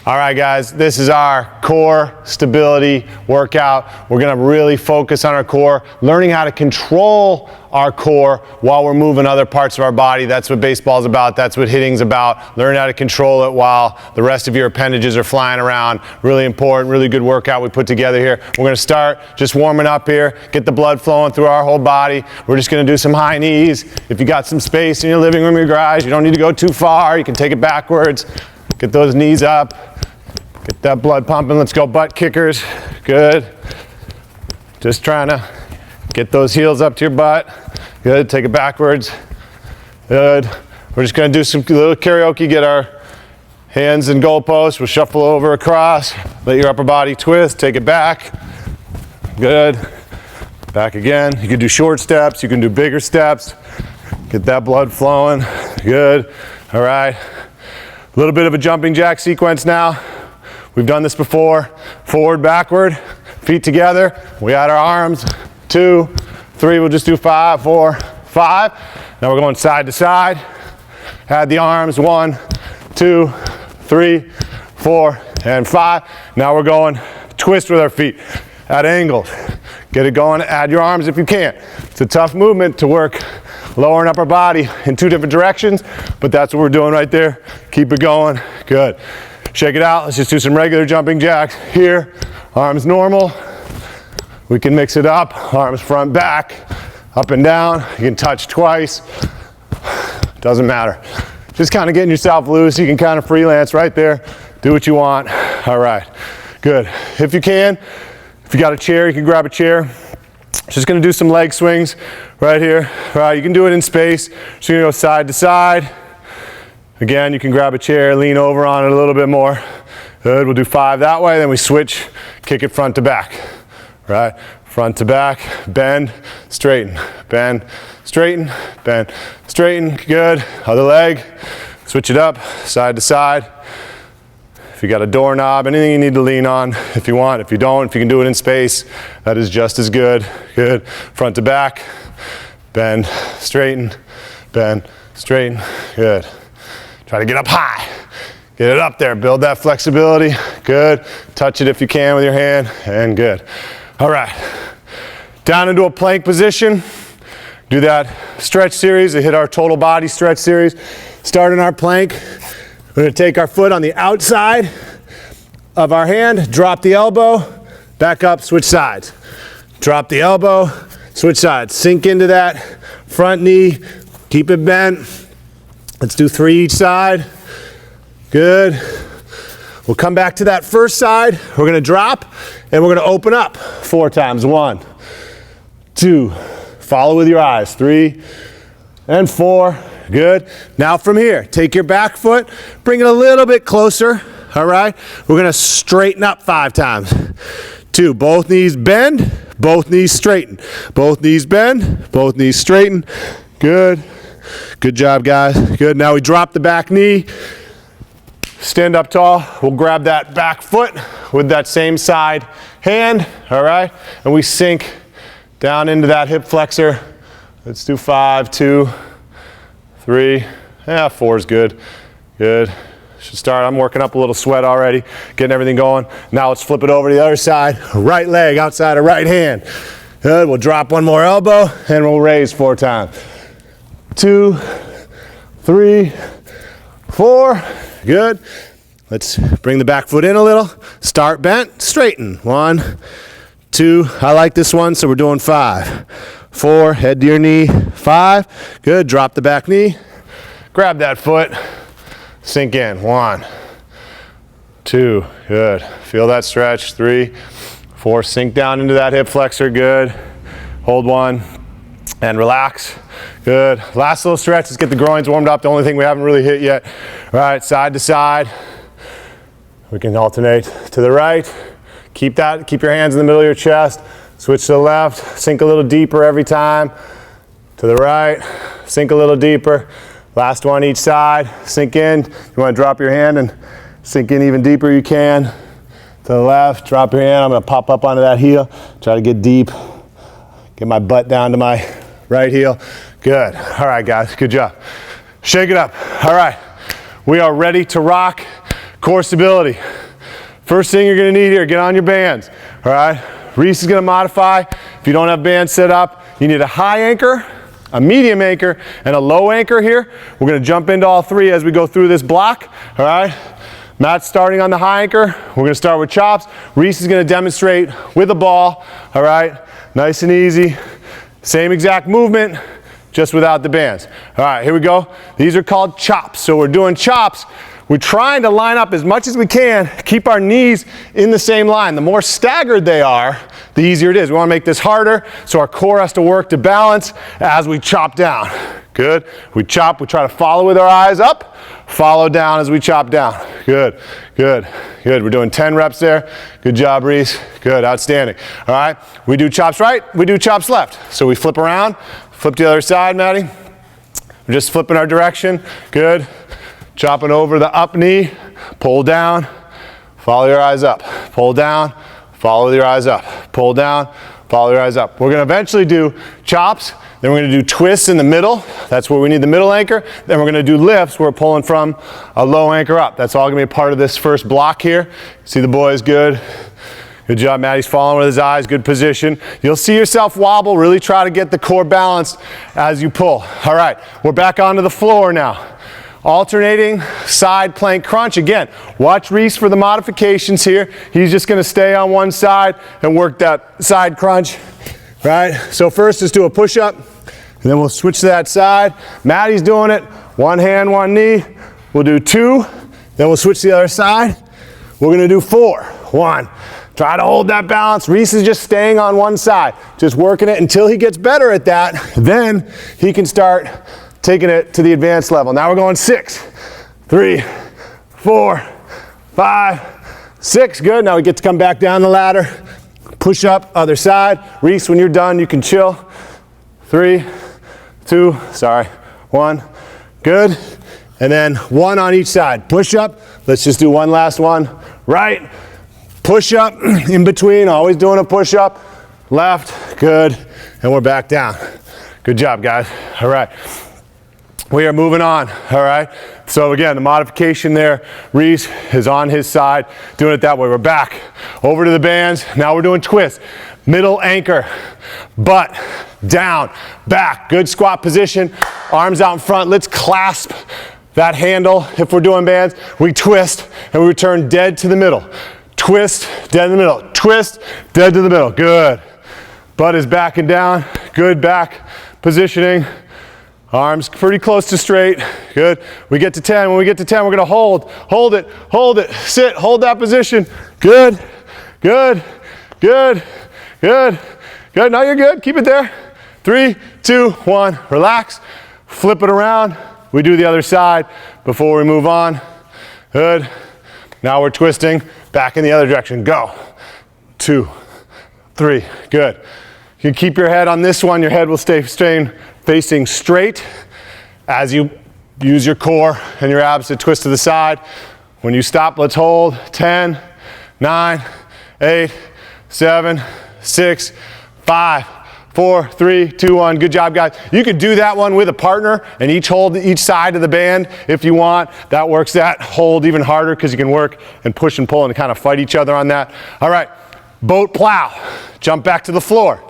All right, guys, this is our core stability workout. We're gonna really focus on our core, learning how to control our core while we're moving other parts of our body. That's what baseball's about. That's what hitting's about. Learn how to control it while the rest of your appendages are flying around. Really important, really good workout we put together here. We're gonna start just warming up here, get the blood flowing through our whole body. We're just gonna do some high knees. If you got some space in your living room or your garage, you don't need to go too far. You can take it backwards. Get those knees up. Get that blood pumping. Let's go butt kickers. Good. Just trying to get those heels up to your butt. Good. Take it backwards. Good. We're just going to do some little karaoke. Get our hands in goalposts. We'll shuffle over across. Let your upper body twist. Take it back. Good. Back again. You can do short steps. You can do bigger steps. Get that blood flowing. Good. All right. A little bit of a jumping jack sequence now. We've done this before. Forward, backward, feet together. We add our arms. 2, 3, we'll just do 5, 4, 5. Now we're going side to side. Add the arms. 1, 2, 3, 4, and 5. Now we're going twist with our feet at angles. Get it going. Add your arms if you can. It's a tough movement to work lower and upper body in 2 different directions, but that's what we're doing right there. Keep it going. Good. Shake it out. Let's just do some regular jumping jacks here. Arms normal. We can mix it up. Arms front, back, up and down. You can touch twice. Doesn't matter. Just kind of getting yourself loose. You can kind of freelance right there. Do what you want. All right. Good. If you can, if you got a chair, you can grab a chair. Just going to do some leg swings right here. All right. You can do it in space. Just going to go side to side. Again, you can grab a chair, lean over on it a little bit more. Good, we'll do 5 that way, then we switch, kick it front to back. Right, front to back, bend, straighten, bend, straighten, bend, straighten. Good, other leg, switch it up, side to side. If you got a doorknob, anything you need to lean on if you want. If you don't, if you can do it in space, that is just as good. Good, front to back, bend, straighten, good. Try to get up high. Get it up there. Build that flexibility. Good. Touch it if you can with your hand. And good. All right. Down into a plank position. Do that stretch series to hit our total body stretch series. Start in our plank. We're going to take our foot on the outside of our hand. Drop the elbow. Back up. Switch sides. Drop the elbow. Switch sides. Sink into that front knee. Keep it bent. Let's do 3 each side. Good. We'll come back to that first side. We're going to drop and we're going to open up 4 times. 1, 2. Follow with your eyes. 3 and 4. Good. Now from here, take your back foot, bring it a little bit closer. All right. We're going to straighten up 5 times. 2. Both knees bend. Both knees straighten. Both knees bend. Both knees straighten. Good. Good job, guys. Good. Now we drop the back knee. Stand up tall. We'll grab that back foot with that same side hand. All right. And we sink down into that hip flexor. Let's do 5, 2, 3. Yeah, 4 is good. Good. Should start. I'm working up a little sweat already. Getting everything going. Now let's flip it over to the other side. Right leg outside of right hand. Good. We'll drop one more elbow and we'll raise 4 times. 2, 3, 4. Good. Let's bring the back foot in a little. Start bent, straighten. 1, 2. I like this one, so we're doing 5. 4, head to your knee. 5. Good. Drop the back knee. Grab that foot. Sink in. 1, 2. Good. Feel that stretch. 3, 4. Sink down into that hip flexor. Good. Hold 1 and relax. Good. Last little stretch. Let's get the groins warmed up. The only thing we haven't really hit yet. All right, side to side. We can alternate to the right. Keep your hands in the middle of your chest. Switch to the left. Sink a little deeper every time. To the right. Sink a little deeper. Last one each side. Sink in. You want to drop your hand and sink in even deeper you can. To the left. Drop your hand. I'm going to pop up onto that heel. Try to get deep. Get my butt down to my right heel. Good. All right, guys. Good job. Shake it up. All right. We are ready to rock. Core stability. First thing you're gonna need here, get on your bands, all right? Reese is gonna modify. If you don't have bands set up, you need a high anchor, a medium anchor, and a low anchor here. We're gonna jump into all three as we go through this block, all right? Matt's starting on the high anchor. We're gonna start with chops. Reese is gonna demonstrate with a ball, all right? Nice and easy. Same exact movement, just without the bands. All right, here we go. These are called chops. So we're doing chops. We're trying to line up as much as we can, keep our knees in the same line. The more staggered they are, the easier it is. We want to make this harder, so our core has to work to balance as we chop down. Good. We chop, we try to follow with our eyes up, follow down as we chop down. Good, good, good. We're doing 10 reps there. Good job, Reese. Good, outstanding. All right, we do chops right, we do chops left. So we flip around, flip to the other side, Maddie. We're just flipping our direction. Good. Chopping over the up knee, pull down, follow your eyes up. Pull down, follow your eyes up. Pull down, follow your eyes up. We're gonna eventually do chops, then we're gonna do twists in the middle. That's where we need the middle anchor. Then we're gonna do lifts where we're pulling from a low anchor up. That's all gonna be a part of this first block here. See the boys, good. Good job, Maddie's following with his eyes, good position. You'll see yourself wobble, really try to get the core balanced as you pull. All right, we're back onto the floor now. Alternating side plank crunch. Again, watch Reese for the modifications here. He's just gonna stay on one side and work that side crunch, right? So first, let's do a push-up, and then we'll switch to that side. Maddie's doing it, one hand, one knee. We'll do 2, then we'll switch to the other side. We're gonna do 4, 1. Try to hold that balance. Reese is just staying on one side, just working it until he gets better at that. Then he can start taking it to the advanced level. Now we're going 6, 3, 4, 5, 6. Good. Now we get to come back down the ladder. Push up, other side. Reese, when you're done, you can chill. 3, 2, 1. Good. And then 1 on each side. Push up. Let's just do one last one. Right. Push up in between. Always doing a push up. Left. Good. And we're back down. Good job, guys. All right. We are moving on, all right? So again, the modification there, Reese is on his side, doing it that way. We're back, over to the bands. Now we're doing twists. Middle anchor, butt, down, back. Good squat position, arms out in front. Let's clasp that handle if we're doing bands. We twist and we return dead to the middle. Twist, dead in the middle. Twist, dead to the middle. Good. Butt is back and down. Good back positioning. Arms pretty close to straight. Good. We get to 10. When we get to 10, we're going to hold it, sit, hold that position. Good, good, good, good, good. Now you're good. Keep it there. 3, 2, 1. Relax. Flip it around. We do the other side before we move on. Good. Now we're twisting back in the other direction. Go. 2, 3. Good. You can keep your head on this one. Your head will stay facing straight as you use your core and your abs to twist to the side. When you stop, let's hold. 10, 9, 8, 7, 6, 5, 4, 3, 2, 1. Good job, guys. You could do that one with a partner and each hold each side of the band if you want. That works that hold even harder because you can work and push and pull and kind of fight each other on that. All right, boat plow. Jump back to the floor.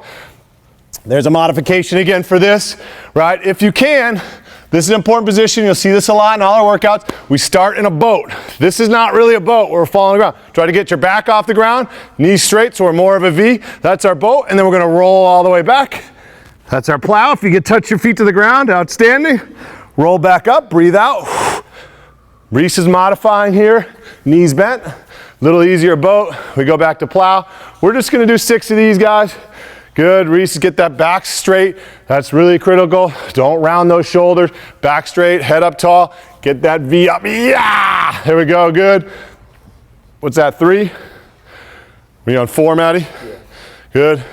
There's a modification again for this, right? If you can, this is an important position. You'll see this a lot in all our workouts. We start in a boat. This is not really a boat where we're falling on the ground. Try to get your back off the ground, knees straight, so we're more of a V. That's our boat, and then we're gonna roll all the way back. That's our plow. If you can touch your feet to the ground, outstanding. Roll back up, breathe out. Reese is modifying here, knees bent. Little easier boat. We go back to plow. We're just gonna do 6 of these, guys. Good, Reese, get that back straight. That's really critical. Don't round those shoulders. Back straight, head up tall. Get that V up, yeah! There we go, good. What's that, 3? Are you on 4, Maddie? Yeah. Good.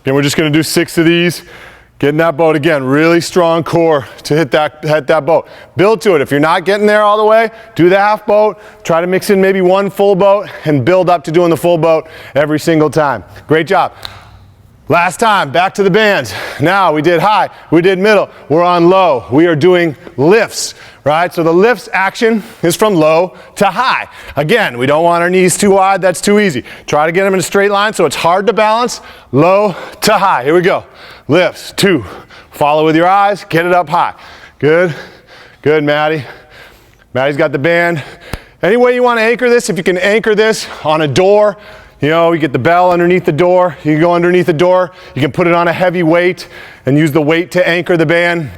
Again, we're just gonna do 6 of these. Get in that boat again, really strong core to hit that boat. Build to it. If you're not getting there all the way, do the half boat. Try to mix in maybe 1 full boat and build up to doing the full boat every single time. Great job. Last time, back to the bands. Now we did high, we did middle, we're on low. We are doing lifts, right? So the lifts action is from low to high. Again, we don't want our knees too wide, that's too easy. Try to get them in a straight line so it's hard to balance. Low to high, here we go. Lifts, 2. Follow with your eyes, get it up high. Good, good, Maddie. Maddie's got the band. Any way you want to anchor this, if you can anchor this on a door, you know, you get the bell underneath the door, you can go underneath the door, you can put it on a heavy weight and use the weight to anchor the band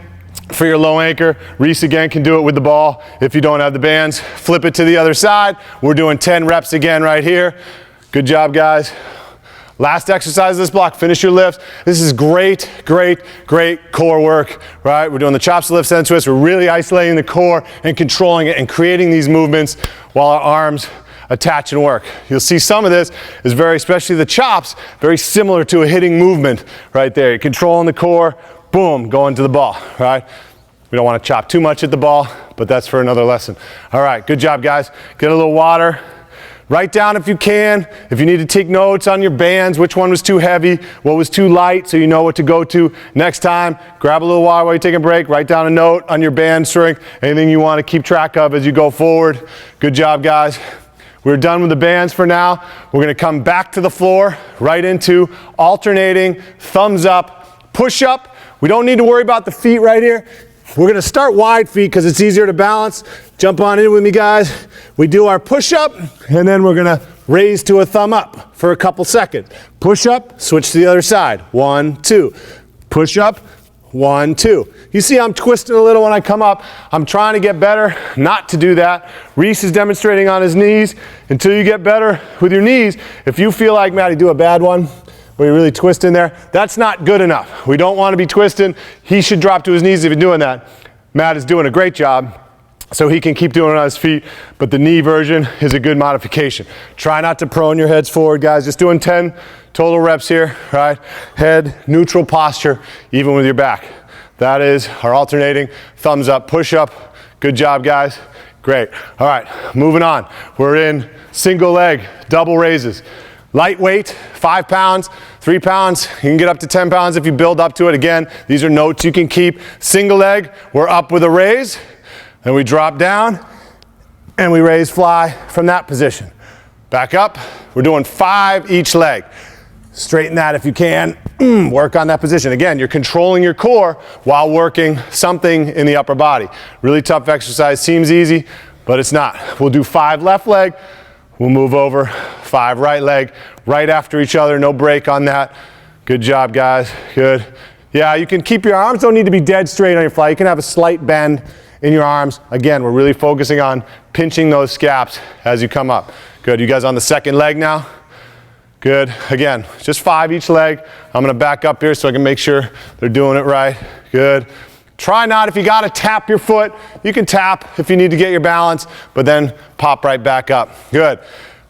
for your low anchor. Reese again can do it with the ball if you don't have the bands. Flip it to the other side. We're doing 10 reps again right here. Good job, guys. Last exercise of this block, finish your lifts. This is great, great, great core work, right? We're doing the chops, lifts, and twists. We're really isolating the core and controlling it and creating these movements while our arms attach and work. You'll see some of this is especially the chops, very similar to a hitting movement right there. You're controlling the core, boom, going to the ball, right? We don't want to chop too much at the ball, but that's for another lesson. All right, good job, guys. Get a little water. Write down if you can, if you need to take notes on your bands, which one was too heavy, what was too light, so you know what to go to next time. Grab a little water while you take a break, write down a note on your band strength, anything you want to keep track of as you go forward. Good job, guys. We're done with the bands for now. We're going to come back to the floor, right into alternating thumbs up, push up. We don't need to worry about the feet right here. We're going to start wide feet because it's easier to balance. Jump on in with me, guys. We do our push up and then we're going to raise to a thumb up for a couple seconds. Push up, switch to the other side. 1, 2. Push up. 1, 2. You see I'm twisting a little when I come up. I'm trying to get better not to do that. Reese is demonstrating on his knees. Until you get better with your knees, if you feel like, Maddie, do a bad one where you really twist in there, that's not good enough. We don't want to be twisting. He should drop to his knees if he's doing that. Matt is doing a great job, so he can keep doing it on his feet, but the knee version is a good modification. Try not to prone your heads forward, guys. Just doing 10 total reps here, right? Head, neutral posture, even with your back. That is our alternating thumbs up, push up. Good job, guys. Great. All right, moving on. We're in single leg, double raises. Lightweight, 5 pounds, 3 pounds. You can get up to 10 pounds if you build up to it. Again, these are notes you can keep. Single leg, we're up with a raise. Then we drop down and we raise fly from that position. Back up, we're doing 5 each leg. Straighten that if you can, work on that position. Again, you're controlling your core while working something in the upper body. Really tough exercise, seems easy, but it's not. We'll do 5 left leg, we'll move over, 5 right leg, right after each other, no break on that. Good job, guys, good. Yeah, you can keep your arms, don't need to be dead straight on your fly. You can have a slight bend in your arms. Again, we're really focusing on pinching those scaps as you come up. Good, you guys on the second leg now? Good, again, just 5 each leg. I'm gonna back up here so I can make sure they're doing it right. Good. Try not, if you gotta tap your foot, you can tap if you need to get your balance, but then pop right back up. Good.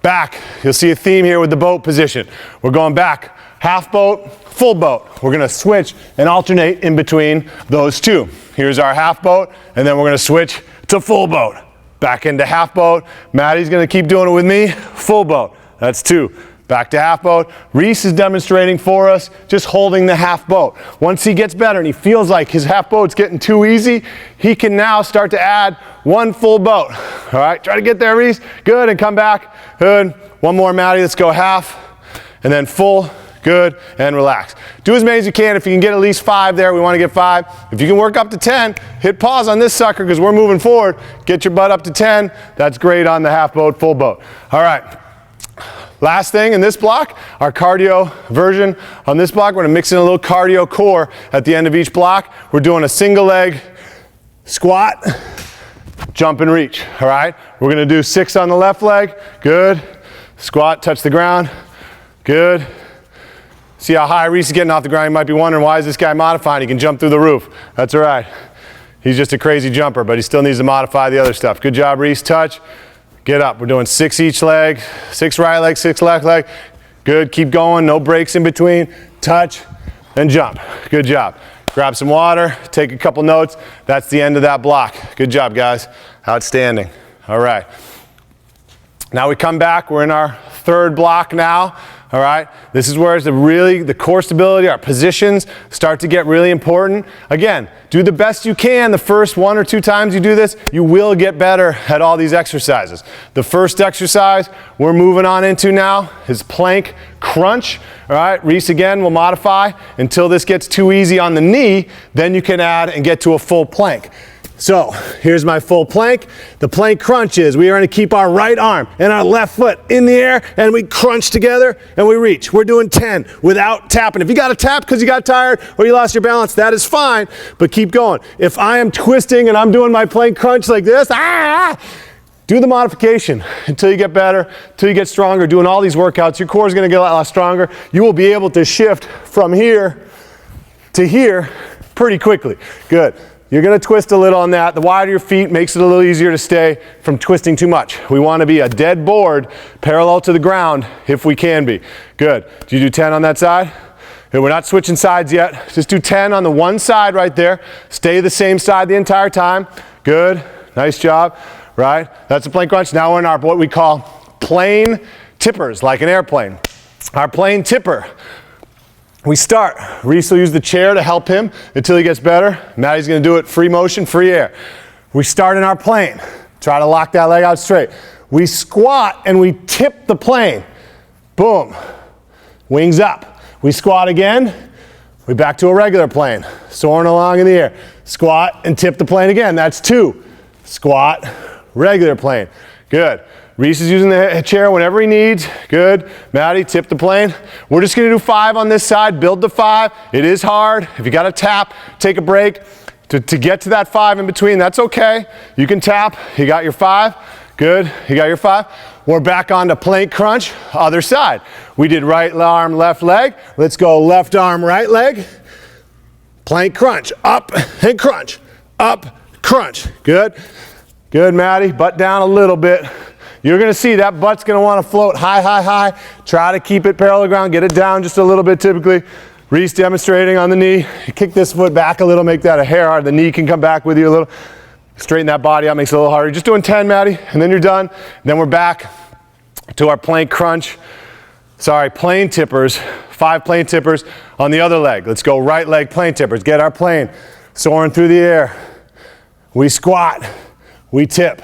Back, you'll see a theme here with the boat position. We're going back, half boat, full boat. We're gonna switch and alternate in between those two. Here's our half boat, and then we're gonna switch to full boat. Back into half boat. Maddie's gonna keep doing it with me. Full boat, that's 2. Back to half boat. Reese is demonstrating for us just holding the half boat. Once he gets better and he feels like his half boat's getting too easy, he can now start to add 1 full boat. All right, try to get there, Reese. Good, and come back. Good. 1 more, Maddie. Let's go half, and then full. Good, and relax. Do as many as you can. If you can get at least 5 there, we want to get 5. If you can work up to 10, hit pause on this sucker because we're moving forward. Get your butt up to 10. That's great on the half boat, full boat. All right. Last thing in this block, our cardio version on this block, we're gonna mix in a little cardio core at the end of each block. We're doing a single leg squat, jump and reach, all right? We're gonna do 6 on the left leg, good. Squat, touch the ground, good. See how high Reese is getting off the ground. You might be wondering, why is this guy modifying? He can jump through the roof. That's all right. He's just a crazy jumper, but he still needs to modify the other stuff. Good job, Reese, touch. Get up, we're doing 6 each leg, 6 right leg, 6 left leg. Good, keep going, no breaks in between. Touch, and jump, good job. Grab some water, take a couple notes. That's the end of that block. Good job, guys, outstanding. All right. Now we come back, we're in our third block now. all right? This is where the core stability, our positions start to get really important. Again, do the best you can the first 1 or 2 times you do this. You will get better at all these exercises. The first exercise we're moving on into now is plank crunch. All right, Reese again will modify until this gets too easy on the knee, then you can add and get to a full plank. So here's my full plank. The plank crunch is we are going to keep our right arm and our left foot in the air and we crunch together and we reach. We're doing 10 without tapping. If you got to tap because you got tired or you lost your balance, that is fine, but keep going. If I am twisting and I'm doing my plank crunch like this, do the modification until you get better, until you get stronger. Doing all these workouts, your core is going to get a lot stronger. You will be able to shift from here to here pretty quickly. Good. You're going to twist a little on that. The wider your feet makes it a little easier to stay from twisting too much. We want to be a dead board parallel to the ground if we can be. Good. Do you do 10 on that side? Good. We're not switching sides yet. Just do 10 on the one side right there. Stay the same side the entire time. Good. Nice job. Right? That's a plank crunch. Now we're in our what we call plane tippers, like an airplane. Our plane tipper. We start. Reese will use the chair to help him until he gets better. Maddie's going to do it free motion, free air. We start in our plane. Try to lock that leg out straight. We squat and we tip the plane. Boom. Wings up. We squat again. We back to a regular plane. Soaring along in the air. Squat and tip the plane again. That's 2. Squat, regular plane. Good. Reese is using the chair whenever he needs. Good. Maddie, tip the plane. We're just going to do 5 on this side. Build to 5. It is hard. If you got to tap, take a break. To get to that 5 in between, that's okay. You can tap. You got your 5. Good. You got your 5. We're back on to plank crunch. Other side. We did right arm, left leg. Let's go left arm, right leg. Plank crunch. Up and crunch. Up, crunch. Good. Good, Maddie. Butt down a little bit. You're going to see that butt's going to want to float high, high, high. Try to keep it parallel to the ground. Get it down just a little bit typically. Reese demonstrating on the knee. Kick this foot back a little, make that a hair hard. The knee can come back with you a little. Straighten that body out, makes it a little harder. Just doing 10, Maddie, and then you're done. Then we're back to our plank crunch. Sorry, plane tippers. 5 plane tippers on the other leg. Let's go right leg plane tippers. Get our plane soaring through the air. We squat. We tip.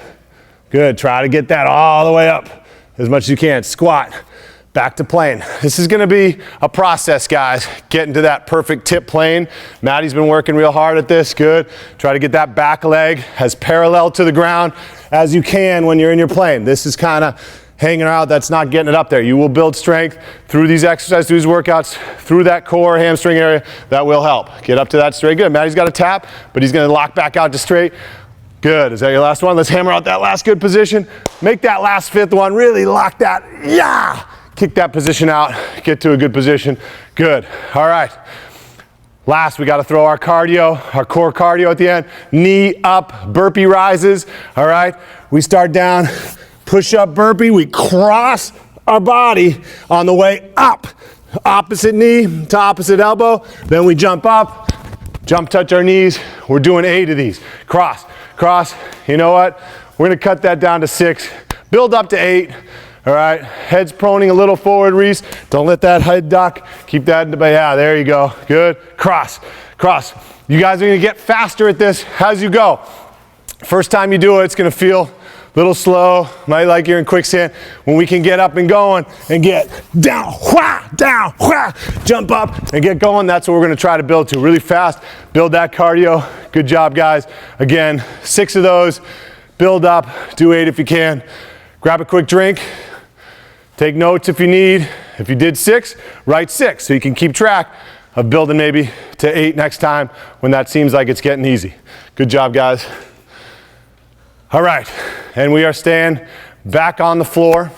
Good. Try to get that all the way up as much as you can. Squat. Back to plane. This is going to be a process, guys. Getting to that perfect tip plane. Maddie's been working real hard at this. Good. Try to get that back leg as parallel to the ground as you can when you're in your plane. This is kind of hanging out. That's not getting it up there. You will build strength through these exercises, through these workouts, through that core hamstring area. That will help. Get up to that straight. Good. Maddie's got a tap, but he's going to lock back out to straight. Good. Is that your last one? Let's hammer out that last good position. Make that last 5th one. Really lock that. Yeah. Kick that position out. Get to a good position. Good. All right. Last, we got to throw our cardio, our core cardio at the end. Knee up, burpee rises. All right. We start down, push up burpee. We cross our body on the way up. Opposite knee to opposite elbow. Then we jump up, jump touch our knees. We're doing 8 of these. Cross. Cross. You know what? We're going to cut that down to 6. Build up to 8. All right. Head's proning a little forward, Reese. Don't let that head duck. Keep that in the, yeah, there you go. Good. Cross. Cross. You guys are going to get faster at this as you go. First time you do it, it's going to feel a little slow. Might like you're in quicksand. When we can get up and going and get down, jump up and get going, that's what we're going to try to build to. Really fast. Build that cardio. Good job, guys. Again, 6 of those. Build up. Do 8 if you can. Grab a quick drink. Take notes if you need. If you did 6, write 6 so you can keep track of building maybe to 8 next time when that seems like it's getting easy. Good job, guys. All right, and we are staying back on the floor.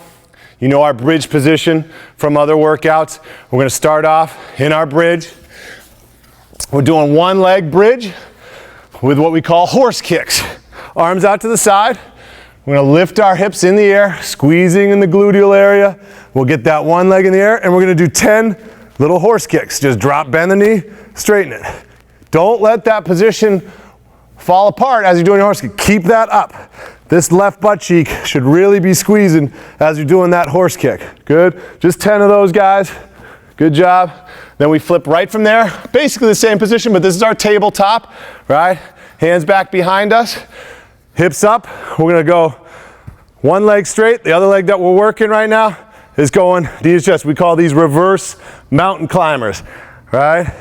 You know our bridge position from other workouts. We're going to start off in our bridge. We're doing 1 leg bridge with what we call horse kicks. Arms out to the side. We're going to lift our hips in the air, squeezing in the gluteal area. We'll get that 1 leg in the air, and we're going to do 10 little horse kicks. Just drop, bend the knee, straighten it. Don't let that position fall apart as you're doing your horse kick. Keep that up. This left butt cheek should really be squeezing as you're doing that horse kick. Good. Just 10 of those, guys. Good job. Then we flip right from there. Basically the same position, but this is our tabletop, right? Hands back behind us. Hips up. We're going to go one leg straight. The other leg that we're working right now is going these just, we call these reverse mountain climbers, right?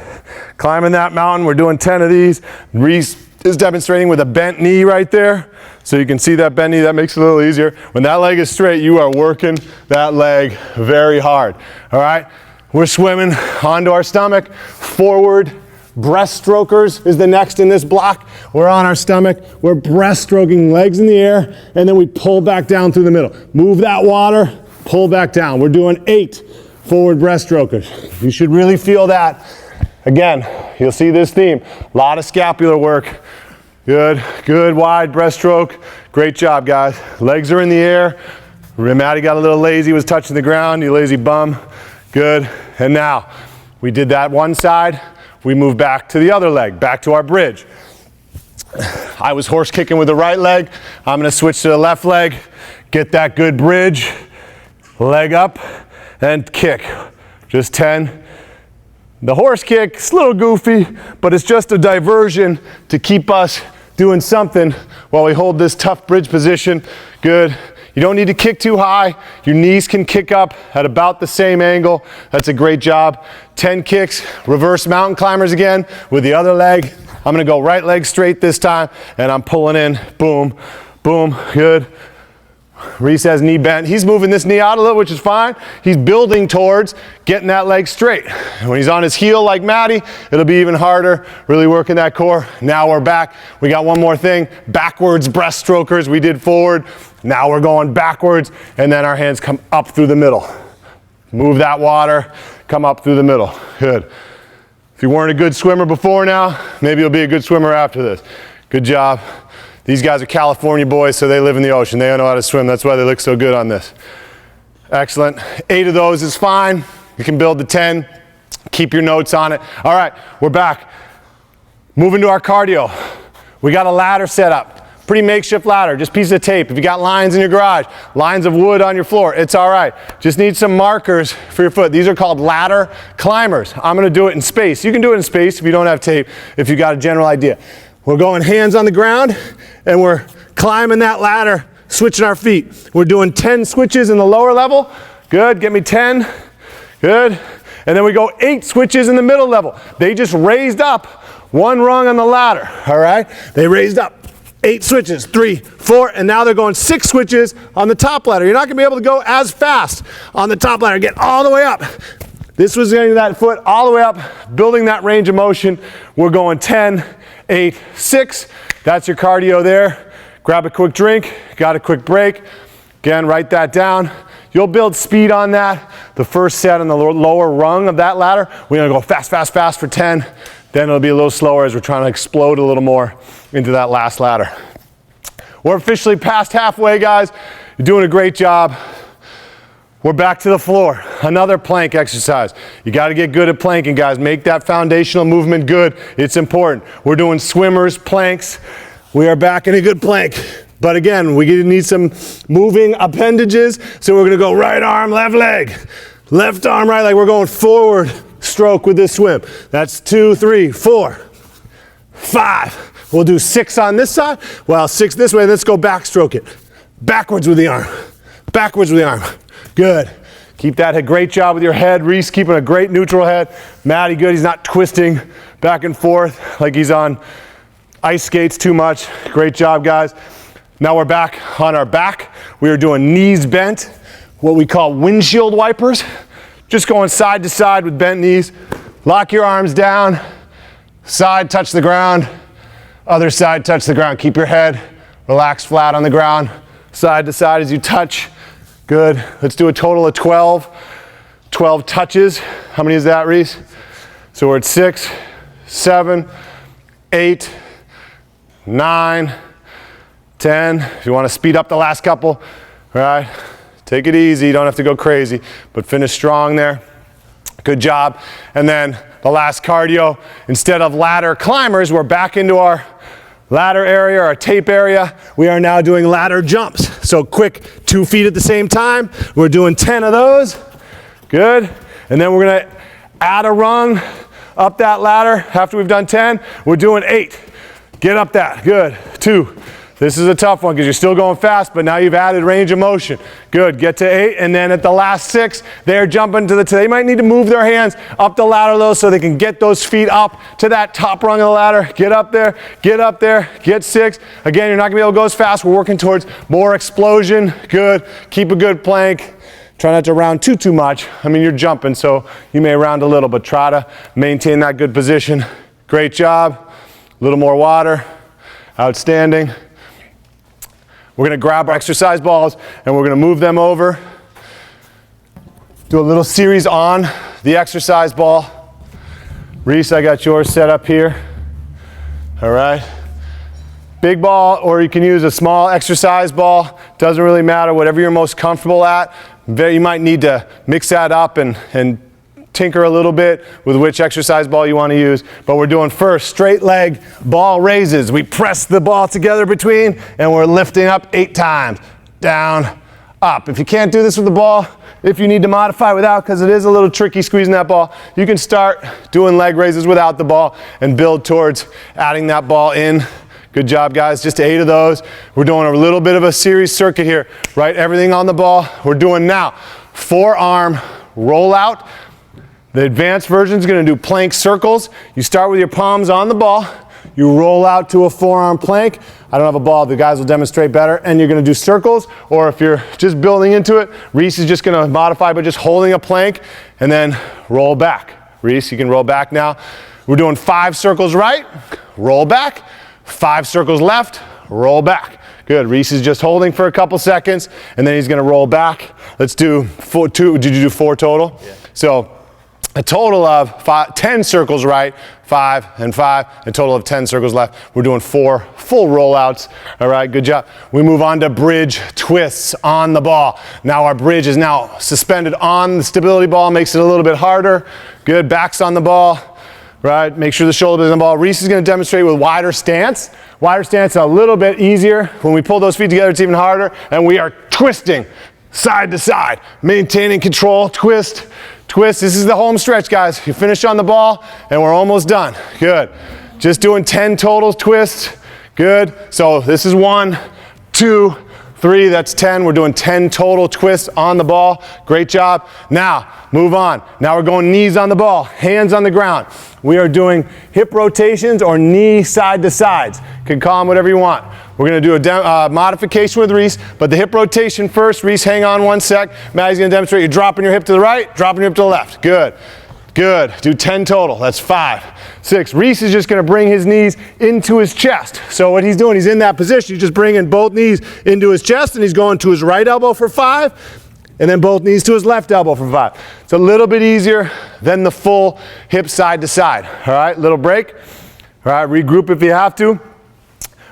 Climbing that mountain. We're doing 10 of these. Reese is demonstrating with a bent knee right there. So you can see that bent knee, that makes it a little easier. When that leg is straight, you are working that leg very hard, all right? We're swimming onto our stomach. Forward breaststrokers is the next in this block. We're on our stomach. We're breaststroking, legs in the air, and then we pull back down through the middle. Move that water, pull back down. We're doing 8 forward breaststrokers. You should really feel that. Again, you'll see this theme. A lot of scapular work. Good, good wide breaststroke. Great job, guys. Legs are in the air. Maddie got a little lazy, was touching the ground. You lazy bum. Good. And now, we did that one side. We move back to the other leg, back to our bridge. I was horse kicking with the right leg. I'm going to switch to the left leg. Get that good bridge. Leg up and kick. Just 10. The horse kick is a little goofy, but it's just a diversion to keep us doing something while we hold this tough bridge position. Good. You don't need to kick too high. Your knees can kick up at about the same angle. That's a great job. 10 kicks, reverse mountain climbers again with the other leg. I'm gonna go right leg straight this time, and I'm pulling in, boom, boom, good. Reese has knee bent. He's moving this knee out a little, which is fine. He's building towards getting that leg straight. And when he's on his heel like Maddie, it'll be even harder, really working that core. Now we're back. We got one more thing, backwards breaststrokers. We did forward. Now we're going backwards, and then our hands come up through the middle. Move that water, come up through the middle. Good. If you weren't a good swimmer before now, maybe you'll be a good swimmer after this. Good job. These guys are California boys, so they live in the ocean. They don't know how to swim. That's why they look so good on this. Excellent. 8 of those is fine. You can build to 10. Keep your notes on it. All right, we're back. Moving to our cardio. We got a ladder set up. Pretty makeshift ladder, just piece of tape. If you got lines in your garage, lines of wood on your floor, it's all right. Just need some markers for your foot. These are called ladder climbers. I'm gonna do it in space. You can do it in space if you don't have tape, if you got a general idea. We're going hands on the ground, and we're climbing that ladder, switching our feet. We're doing 10 switches in the lower level. Good, get me 10. Good. And then we go 8 switches in the middle level. They just raised up one rung on the ladder, all right? They raised up 8 switches, 3, 4, and now they're going 6 switches on the top ladder. You're not gonna be able to go as fast on the top ladder. Get all the way up. This was getting that foot all the way up, building that range of motion. We're going 10, 8, 6. That's your cardio there. Grab a quick drink, got a quick break. Again, write that down. You'll build speed on that. The first set on the lower rung of that ladder, we're gonna go fast, fast, fast for 10. Then it'll be a little slower as we're trying to explode a little more into that last ladder. We're officially past halfway, guys. You're doing a great job. We're back to the floor. Another plank exercise. You got to get good at planking, guys. Make that foundational movement good. It's important. We're doing swimmers, planks. We are back in a good plank. But again, we need some moving appendages. So we're going to go right arm, left leg. Left arm, right leg. We're going forward stroke with this swim. That's 2, 3, 4, 5. We'll do 6 on this side. Well, 6 this way. Let's go backstroke it. Backwards with the arm. Backwards with the arm. Good. Keep that head. Great job with your head. Reese keeping a great neutral head. Maddie, good. He's not twisting back and forth like he's on ice skates too much. Great job, guys. Now we're back on our back. We are doing knees bent, what we call windshield wipers. Just going side to side with bent knees. Lock your arms down. Side touch the ground. Other side touch the ground. Keep your head relaxed flat on the ground. Side to side as you touch. Good. Let's do a total of 12 touches. How many is that, Reese? So we're at 6, 7, 8, 9, 10. If you want to speed up the last couple, all right, take it easy. You don't have to go crazy, but finish strong there. Good job. And then the last cardio, instead of ladder climbers, we're back into our ladder area or a tape area, we are now doing ladder jumps. So quick 2 feet at the same time. We're doing 10 of those. Good. And then we're gonna add a rung up that ladder. After we've done 10, we're doing 8. Get up that. Good. 2. This is a tough one because you're still going fast, but now you've added range of motion. Good, get to 8, and then at the last 6, they're jumping to they might need to move their hands up the ladder though so they can get those feet up to that top rung of the ladder. Get up there, get 6. Again, you're not gonna be able to go as fast. We're working towards more explosion. Good, keep a good plank. Try not to round too much. I mean, you're jumping, so you may round a little, but try to maintain that good position. Great job. A little more water. Outstanding. We're gonna grab our exercise balls and we're gonna move them over. Do a little series on the exercise ball. Reese, I got yours set up here. All right. Big ball, or you can use a small exercise ball. Doesn't really matter, whatever you're most comfortable at. You might need to mix that up and tinker a little bit with which exercise ball you want to use. But we're doing first straight leg ball raises. We press the ball together between and we're lifting up 8 times. Down, up. If you can't do this with the ball, if you need to modify without, because it is a little tricky squeezing that ball, you can start doing leg raises without the ball and build towards adding that ball in. Good job, guys. Just 8 of those. We're doing a little bit of a series circuit here, right? Everything on the ball. We're doing now forearm rollout. The advanced version is going to do plank circles. You start with your palms on the ball. You roll out to a forearm plank. I don't have a ball. The guys will demonstrate better. And you're going to do circles. Or if you're just building into it, Reese is just going to modify by just holding a plank and then roll back. Reese, you can roll back now. We're doing 5 circles right, roll back. 5 circles left, roll back. Good. Reese is just holding for a couple seconds and then he's going to roll back. Let's do 4, 2. Did you do 4 total? Yeah. So a total of 10 circles right, 5 and 5, a total of 10 circles left. We're doing 4 full rollouts. All right, good job. We move on to bridge twists on the ball. Now our bridge is now suspended on the stability ball, makes it a little bit harder. Good, backs on the ball. Right, make sure the shoulder is on the ball. Reese is going to demonstrate with wider stance. Wider stance is a little bit easier. When we pull those feet together, it's even harder. And we are twisting side to side, maintaining control, twist, twist. This is the home stretch, guys. You finish on the ball and we're almost done. Good. Just doing 10 total twists. Good. So this is 1, 2, 3, that's 10. We're doing 10 total twists on the ball. Great job. Now, move on. Now we're going knees on the ball, hands on the ground. We are doing hip rotations or knee side to sides. You can call them whatever you want. We're going to do a modification with Reese, but the hip rotation first. Reese, hang on 1 sec. Maddie's going to demonstrate you dropping your hip to the right, dropping your hip to the left. Good. Good. Do 10 total. That's 5, 6. Reese is just going to bring his knees into his chest. So what he's doing, he's in that position. He's just bringing both knees into his chest, and he's going to his right elbow for 5, and then both knees to his left elbow for 5. It's a little bit easier than the full hip side to side. All right, little break. All right, regroup if you have to.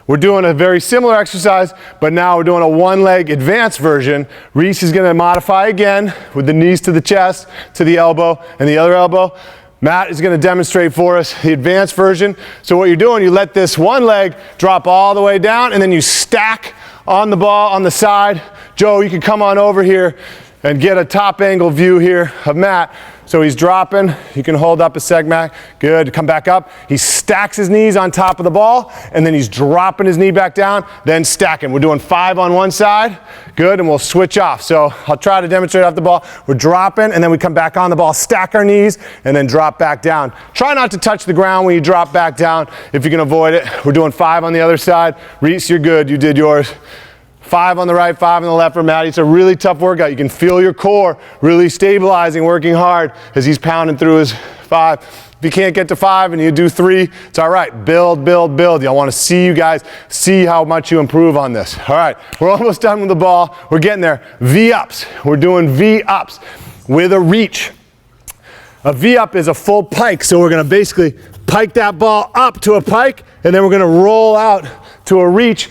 We're doing a very similar exercise, but now we're doing a 1-leg advanced version. Reese is going to modify again with the knees to the chest, to the elbow, and the other elbow. Matt is going to demonstrate for us the advanced version. So what you're doing, you let this one leg drop all the way down, and then you stack on the ball on the side. Joe, you can come on over here and get a top angle view here of Matt. So he's dropping, you can hold up a seg, Matt. Good, come back up. He stacks his knees on top of the ball, and then he's dropping his knee back down, then stacking. We're doing 5 on one side. Good, and we'll switch off. So I'll try to demonstrate off the ball. We're dropping, and then we come back on the ball, stack our knees, and then drop back down. Try not to touch the ground when you drop back down if you can avoid it. We're doing 5 on the other side. Reese, you're good, you did yours. 5 on the right, 5 on the left for Maddie. It's a really tough workout. You can feel your core really stabilizing, working hard as he's pounding through his 5. If you can't get to 5 and you do 3, it's all right. Build, build, build. I want to see you guys see how much you improve on this. All right, we're almost done with the ball. We're getting there. V-ups. We're doing V-ups with a reach. A V-up is a full pike, so we're going to basically pike that ball up to a pike, and then we're going to roll out to a reach.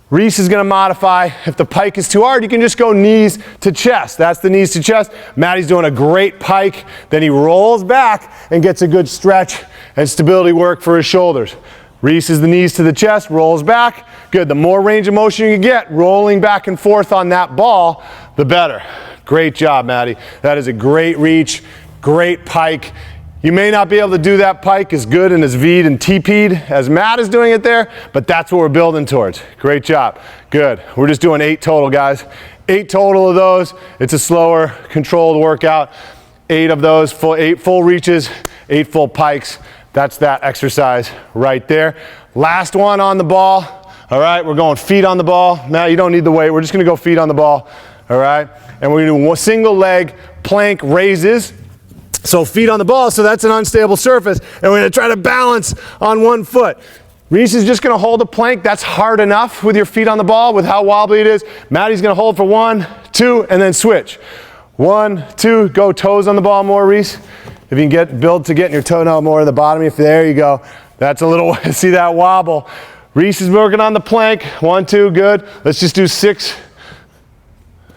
Reese is going to modify. If the pike is too hard, you can just go knees to chest. That's the knees to chest. Maddie's doing a great pike. Then he rolls back and gets a good stretch and stability work for his shoulders. Releases the knees to the chest, rolls back. Good, the more range of motion you get, rolling back and forth on that ball, the better. Great job, Maddie. That is a great reach, great pike. You may not be able to do that pike as good and as V'd and TP'd as Matt is doing it there, but that's what we're building towards. Great job. Good. We're just doing 8 total, guys. 8 total of those. It's a slower, controlled workout. 8 of those, 8 full reaches, 8 full pikes. That's that exercise right there. Last one on the ball. All right, we're going feet on the ball. Matt, you don't need the weight. We're just gonna go feet on the ball. All right, and we're gonna do single leg plank raises. So feet on the ball, so that's an unstable surface, and we're gonna try to balance on one foot. Reese is just gonna hold a plank. That's hard enough with your feet on the ball with how wobbly it is. Maddie's gonna hold for 1, 2, and then switch. 1, 2, go toes on the ball more, Reese. If you can build to getting your toenail more at the bottom, if there you go. That's a little, see that wobble. Reese is working on the plank. 1, 2, good. Let's just do 6.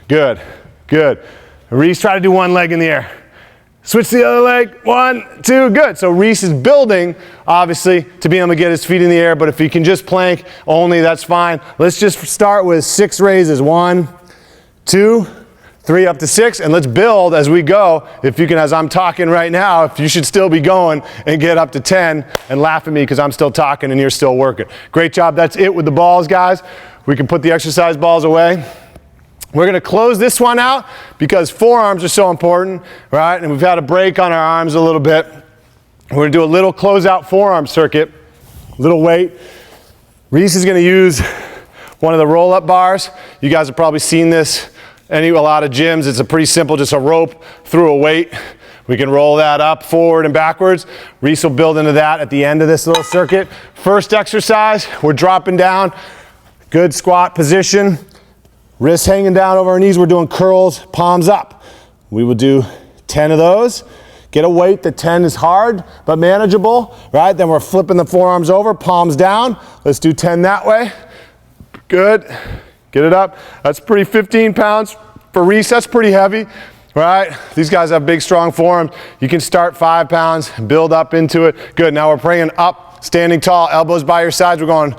Good, good. Reese, try to do one leg in the air. Switch to the other leg, 1, 2, good. So Reese is building, obviously, to be able to get his feet in the air, but if he can just plank only, that's fine. Let's just start with 6 raises. 1, 2, 3 up to 6, and let's build as we go. If you can, as I'm talking right now, if you should still be going and get up to 10 and laugh at me because I'm still talking and you're still working. Great job, that's it with the balls, guys. We can put the exercise balls away. We're gonna close this one out because forearms are so important, right? And we've had a break on our arms a little bit. We're gonna do a little closeout forearm circuit, little weight. Reese is gonna use one of the roll-up bars. You guys have probably seen this a lot of gyms. It's a pretty simple, just a rope through a weight. We can roll that up, forward and backwards. Reese will build into that at the end of this little circuit. First exercise, we're dropping down. Good squat position. Wrists hanging down over our knees. We're doing curls, palms up. We will do 10 of those. Get a weight. The 10 is hard, but manageable, right? Then we're flipping the forearms over, palms down. Let's do 10 that way. Good. Get it up. That's pretty 15 pounds for Reese. That's pretty heavy, right? These guys have big, strong forearms. You can start 5 pounds, build up into it. Good. Now we're bringing up, standing tall, elbows by your sides. We're going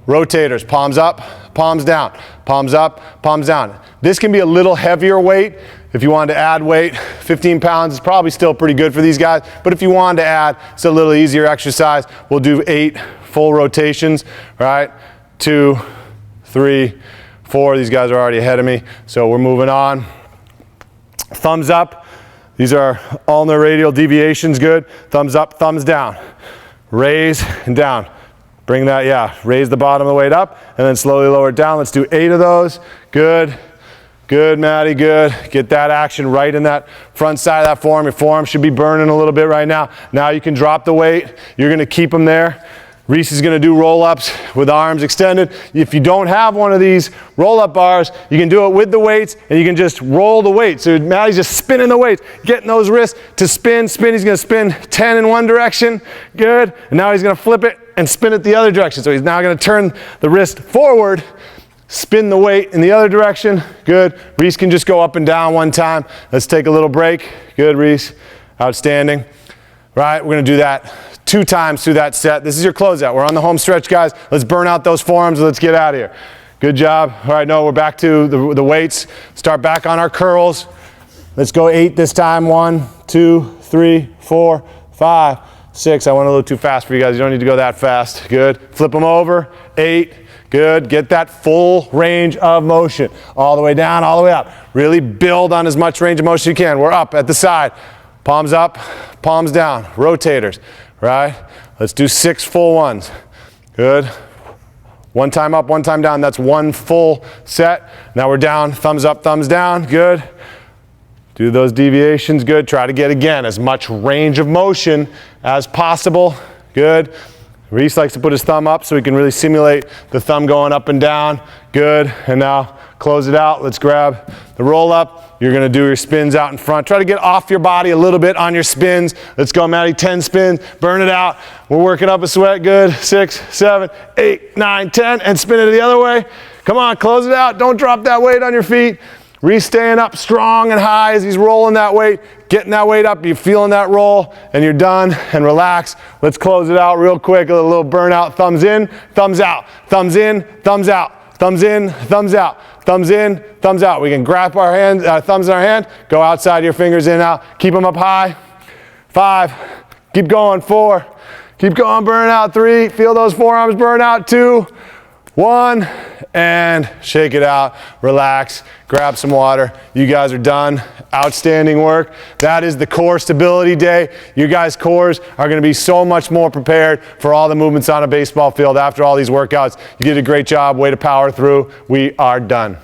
rotators, palms up, palms down, palms up, palms down. This can be a little heavier weight. If you wanted to add weight, 15 pounds is probably still pretty good for these guys. But if you wanted to add, it's a little easier exercise. We'll do 8 full rotations, right? 2, 3, 4. These guys are already ahead of me. So we're moving on. Thumbs up. These are ulnar radial deviations, good. Thumbs up, thumbs down. Raise and down. Bring that, yeah, raise the bottom of the weight up and then slowly lower it down. Let's do 8 of those. Good, good, Maddie, good. Get that action right in that front side of that forearm. Your forearm should be burning a little bit right now. Now you can drop the weight. You're gonna keep them there. Reese is gonna do roll-ups with arms extended. If you don't have one of these roll-up bars, you can do it with the weights and you can just roll the weight. So Maddie's just spinning the weights, getting those wrists to spin. He's gonna spin 10 in one direction, good. And now he's gonna flip it and spin it the other direction. So he's now gonna turn the wrist forward, spin the weight in the other direction, good. Reese can just go up and down one time. Let's take a little break. Good, Reese, outstanding. Right, we're gonna do that 2 times through that set. This is your closeout. We're on the home stretch, guys. Let's burn out those forearms and let's get out of here. Good job. All right, no, we're back to the weights. Start back on our curls. Let's go 8 this time. 1, 2, 3, 4, 5, 6. I went a little too fast for you guys. You don't need to go that fast. Good. Flip them over. 8. Good. Get that full range of motion. All the way down, all the way up. Really build on as much range of motion as you can. We're up at the side. Palms up, palms down. Rotators, right? Let's do 6 full ones. Good. One time up, one time down. That's 1 full set. Now we're down. Thumbs up, thumbs down. Good. Do those deviations. Good. Try to get, again, as much range of motion as possible. Good. Reese likes to put his thumb up so he can really simulate the thumb going up and down. Good. And now close it out. Let's grab the roll up. You're going to do your spins out in front. Try to get off your body a little bit on your spins. Let's go, Maddie. 10 spins. Burn it out. We're working up a sweat. Good. 6, 7, 8, 9, 10. And spin it the other way. Come on, close it out. Don't drop that weight on your feet. Staying up strong and high as he's rolling that weight, getting that weight up, you're feeling that roll, and you're done, and relax. Let's close it out real quick, a little burnout. Thumbs in, thumbs out, thumbs in, thumbs out, thumbs in, thumbs out, thumbs in, thumbs out. We can grab our hands, thumbs in our hand, go outside your fingers in and out, keep them up high. 5, keep going, 4, keep going, burn out, 3, feel those forearms burn out, 2, 1, and shake it out, relax, grab some water. You guys are done. Outstanding work. That is the core stability day. You guys' cores are going to be so much more prepared for all the movements on a baseball field after all these workouts. You did a great job. Way to power through. We are done.